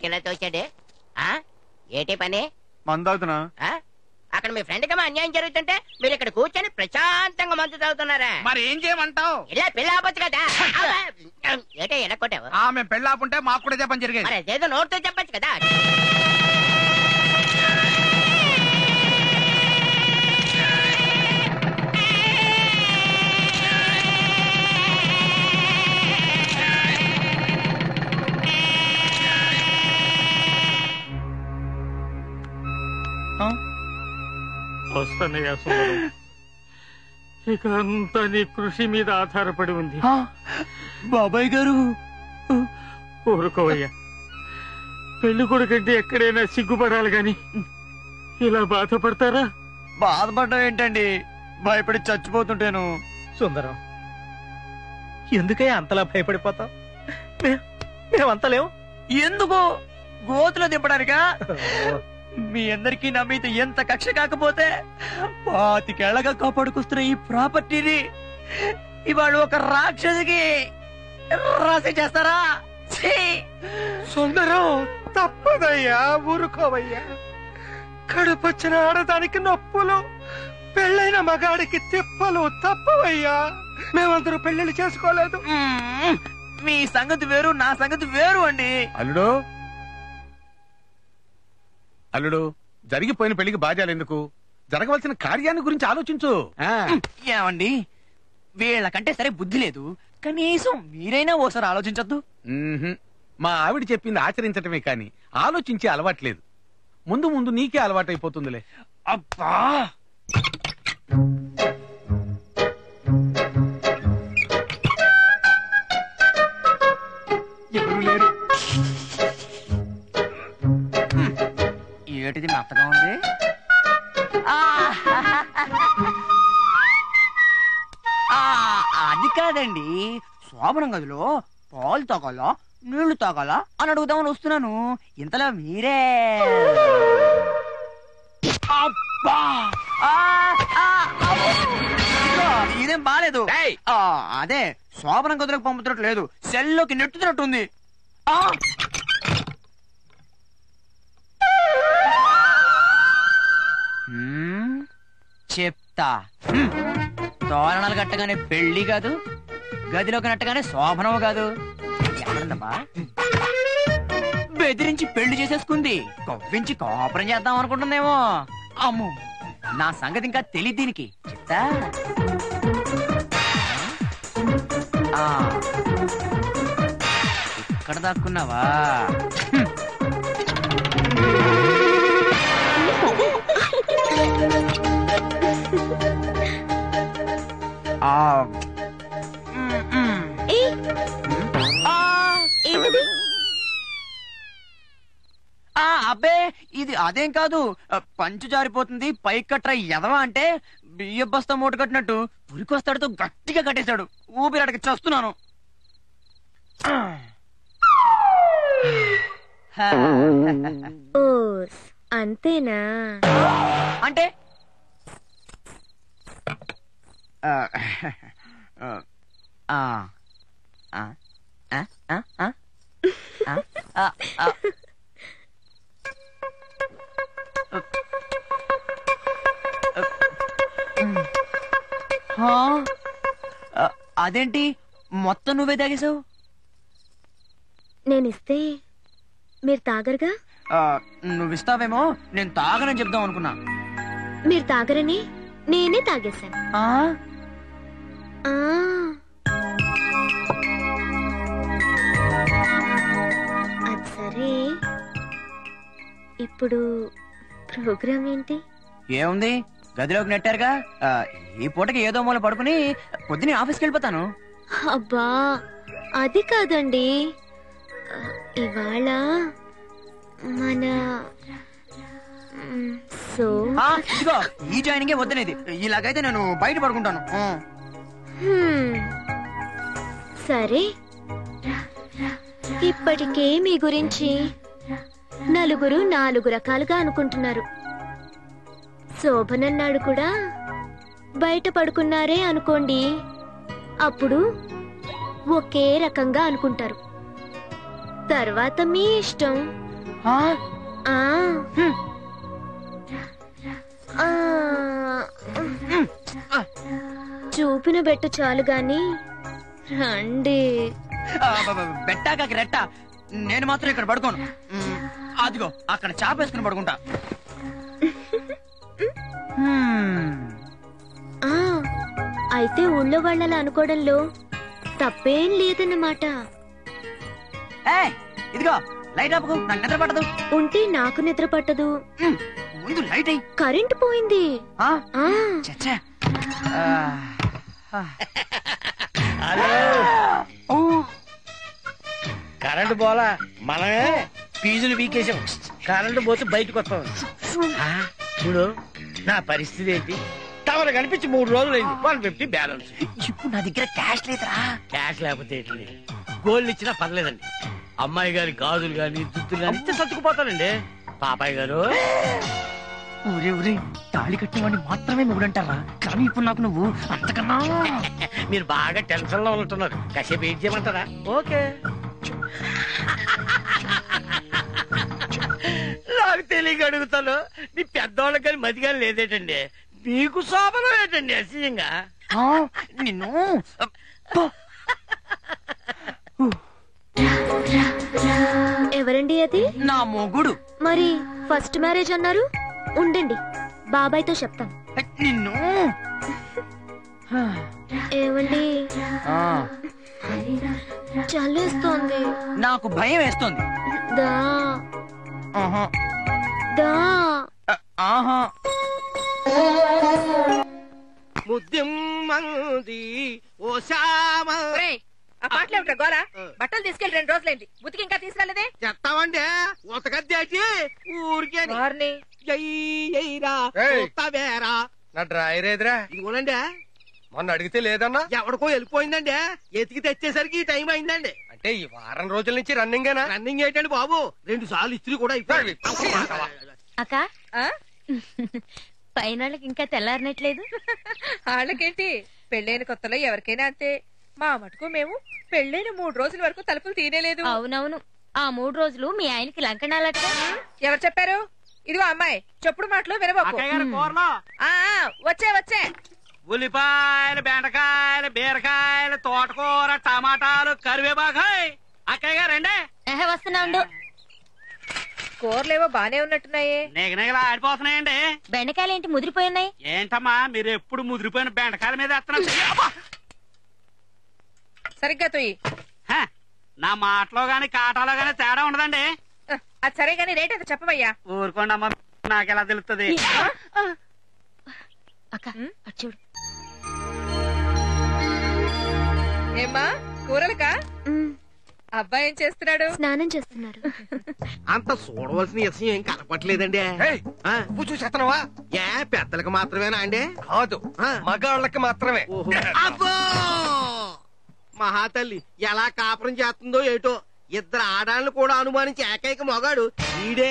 కింద తోచాడు. ఏటి పని? మందు తాగుతున్నా. అక్కడ మీ ఫ్రెండ్ కి అన్యాయం జరుగుతుంటే మీరు ఇక్కడ కూర్చొని ప్రశాంతంగా మందు తాగుతున్నారా? మరి ఏం చేయమంటావు? ఇలా పెళ్ళి ఆపొచ్చు కదా. ఏటే ఎనకొట్టావు? మేము పెళ్ళి ఆపుంటే మాకు కూడా ఇదే పని జరిగేది. మరి అదేదో నోటితో చెప్పచ్చు కదా. వస్తానయ్యా సుందరం, ఇక అంతా నీ కృషి మీద ఆధారపడి ఉంది. బాబాయ్ గారు ఊరుకోవయ్యా, పెళ్లి కొడుకంటే ఎక్కడైనా సిగ్గుపడాలి గాని ఇలా బాధపడతారా? బాధపడడం ఏంటండి, భయపడి చచ్చిపోతుంటాను. సుందరం, ఎందుకయ్యా అంతలా భయపడిపోతాం? మేమంతలేం. ఎందుకు? గోతులో దింపడానికా? మీ అందరికీ నా మీద ఎంత కక్ష కాకపోతే 25 ఏళ్లగా కాపాడుకొస్తున్న ఈ ప్రాపర్టీని ఇవాళ ఒక రాక్షసికి రాసి చేస్తారా? సుందరం, తప్పదయ్యా, ఊరుకోవయ్యా. కడుపొచ్చిన ఆడదానికి నొప్పులు, పెళ్ళైన మగాడికి తిప్పలు తప్పవయ్యా. మేమందరూ పెళ్లిళ్ళు చేసుకోలేదు. మీ సంగతి వేరు, నా సంగతి వేరు అండి. అల్లుడు, జరిగిపోయిన పెళ్లికి బాధ్యాలు ఎందుకు? జరగవలసిన కార్యాన్ని గురించి ఆలోచించు. ఏమండి, వీళ్ళకంటే సరే బుద్ధి లేదు, కనీసం మీరైనా ఓసారి ఆలోచించొద్దు. మా ఆవిడ చెప్పింది ఆచరించటమే కాని ఆలోచించే అలవాట్లేదు. ముందు ముందు నీకే అలవాటైపోతుందిలే. అబ్బా, ఎవరు లేరు. ఏటిది మెత్తగా ఉంది? అది కాదండి, శోభనం గదిలో పాలు తాగాలా నీళ్లు తాగాలా అని అడుగుదామని వస్తున్నాను. ఇంతలో మీరే. ఇదేం బాలేదు. అదే శోభనం గదిలోకి పంపుతున్నట్టు లేదు, సెల్లోకి నెట్టుతున్నట్టుంది. చెప్తా. తోరణాలు కట్టగానే పెళ్లి కాదు, గదిలోకి నట్టగానే శోభనం కాదు. ఎవరందమ్మా బెదిరించి పెళ్లి చేసేసుకుంది, కవ్వించి కాపురం చేద్దాం అనుకుంటుందేమో. అమ్ము, నా సంగతి ఇంకా తెలియదు దీనికి. చెప్తా. ఇక్కడ దాక్కున్నావా? అబ్బే, ఇది అదేం కాదు. పంచు జారిపోతుంది పైకి కట్రా ఎదవా అంటే బియ్య బస్తా మూట కట్టినట్టు పురికొస్తాడుతో గట్టిగా కట్టేశాడు. ఊపిరాటకి చస్తున్నాను. అంతేనా? అంటే అదేంటి మొత్తం నువ్వే తాగేశావు? నేనిస్తే మీరు తాగరుగా. నువ్విస్తావేమో నేను తాగనని చెప్దాం అనుకున్నా. మీరు తాగరని నేనే తాగేశాను. అది సరే, ఇప్పుడు ప్రోగ్రామ్ ఏంటి? ఏముంది, గదిలోకి నెట్టారుగా. ఈ పూటకి ఏదో మూల పడుకుని పొద్దునే ఆఫీస్కి వెళ్ళిపోతాను. అబ్బా, అది కాదండి. ఇవాళ మన ఇదిగో ఈ జాయినింగే వద్దనేది. ఇలాగైతే నేను బయట పడుకుంటాను. సరే, ఇప్పటికే మీ గురించి నలుగురు 4 రకాలుగా అనుకుంటున్నారు. శోభనన్నాడు కూడా బయట పడుకున్నారే అనుకోండి, అప్పుడు ఒకే రకంగా అనుకుంటారు. తర్వాత మీ ఇష్టం. ఆ. చూపిన బెట్టు చాలు గాని రండి. బెట్టాక రెట్ట, నేను మాత్రం ఇక్కడ పడుకోను. అదిగో అక్కడ చాపేసుకుని పడుకుంటా. అయితే ఊళ్ళో వాళ్ళలా అనుకోవడంలో తప్పేం లేదన్నమాట. ఇదిగో లైట్ ఆపుకు, నాకు నిద్ర పట్టదు. ఉంటే నాకు నిద్ర పట్టదు. ముందు లైట్ అయ్యి. కరెంటు పోయింది. కరెంటు పోలా, మనమే ఫీజులు వీకేసాం. కరెంటు పోతే బయటకు వస్తాం. చూడు నా పరిస్థితి ఏంటి, టవర్ కనిపించి 3 రోజులైంది. 150 బ్యాలెన్స్. ఇప్పుడు నా దగ్గర క్యాష్ లేదురా. క్యాష్ లేకపోతే ఏంటి, గోల్డ్ ఇచ్చినా పర్లేదండి. అమ్మాయి గారి గాజులు గాని దుద్దులు గాని ఇస్తే సర్దుకుపోతానండి. పాపాయ్ గారు, ఊరే ఊరే తాళి కట్టినవాడిని మాత్రమే మొగుడంటారా, కానీ ఇప్పుడు నాకు నువ్వు అంతకన్నా. మీరు బాగా టెన్షన్ లో ఉంటున్నారు, కాసేపు వెయిట్ చేయమంటారా? ఓకే. నాకు తెలియక అడుగుతాను, నీ పెద్దవాళ్ళకి కానీ మతి కానీ లేదేటండి, మీకు శోభనం ఏంటండి అసహ్యంగా? నిన్ను ఎవరండి అది? నా మొగుడు. మరి ఫస్ట్ మ్యారేజ్ అన్నారు, ఉండండి బాబాయ్తో చెప్తాం. నిన్ను ఏమండి చల్లేస్తోంది. నాకు భయం వేస్తోంది. దా దా. ముద్దిమ్మంది ఓ శ్యామ. ఆ పాటలు ఏమిట్రా గోరా? బట్టలు తీసుకెళ్లి 2 రోజులైంది, ఉతికి ఇంకా తీసుకురాలేదే? చెప్తామండి ఉతకద్దేటి ఊరికే నా డ్రాయర్ ఏదిరా? ఇదిగోనండి. మొన్న అడిగితే లేదన్నా. ఎవడికో వెళ్ళిపోయిందండి, ఎతికి తెచ్చేసరికి ఈ టైం అయిందండి. అంటే ఈ వారం రోజుల నుంచి రన్నింగేనా? రన్నింగ్ ఏంటండి బాబు, 2 సార్లు ఇస్త్రీ కూడా అయిపోయింది. అక్క పైన ఇంకా తెల్లారినట్లేదు. వాళ్ళకేంటి, పెళ్ళైన కొత్తలో ఎవరికైనా అంతే. మా మటుకు మేము పెళ్ళైన 3 రోజుల వరకు తలుపులు తీనేలేదు. అవునవును, ఆ 3 రోజులు మీ ఆయనకి లంకణాలట. ఎవరు చెప్పారు? ఇదిగో అమ్మాయి, చెప్పుడు మాటలు వినబోకు. వచ్చే వచ్చే ఉల్లిపాయలు, బెండకాయలు, బీరకాయలు, తోటకూర, టమాటాలు, కరివేపాకాయ్. అక్కయ్య గారు రండి. వస్తున్నా ఉండు. కూరలేవో బానే ఉన్నట్టున్నాయే. నిగనిగలా ఆడిపోతున్నాయండి. బెండకాయలు ఏంటి ముదిరిపోయినాయి? ఏంటమ్మా మీరు ఎప్పుడు ముదిరిపోయిన బెండకాయల మీద వేస్తున్నారు? సరిగ్గా తొయ్యి. నా మాటలో గాని కాటాలో గాని తేడా ఉండదండి. అది సరే గాని రేట్ అయితే చెప్పవయ్యా. ఊరుకోండి అమ్మా, నాకెలా తెలుస్తుంది? అక్క అటు చూడు. ఏమ్మా కూరలకా? అబ్బాయి ఏం చేస్తున్నాడు? స్నానం చేస్తున్నారు. అంత చూడవలసిన విషయం ఏం కనపట్లేదండి. నువ్వు చూసేస్తున్నావా? ఏ పెద్దలకు మాత్రమేనా అండి? కాదు, మగాళ్ళకి మాత్రమే. అబ్బో మహాతల్లి ఎలా కాపురం చేస్తుందో ఏటో. 2 ఆడాలను కూడా అనుమానించి ఏకైక మగాడు వీడే.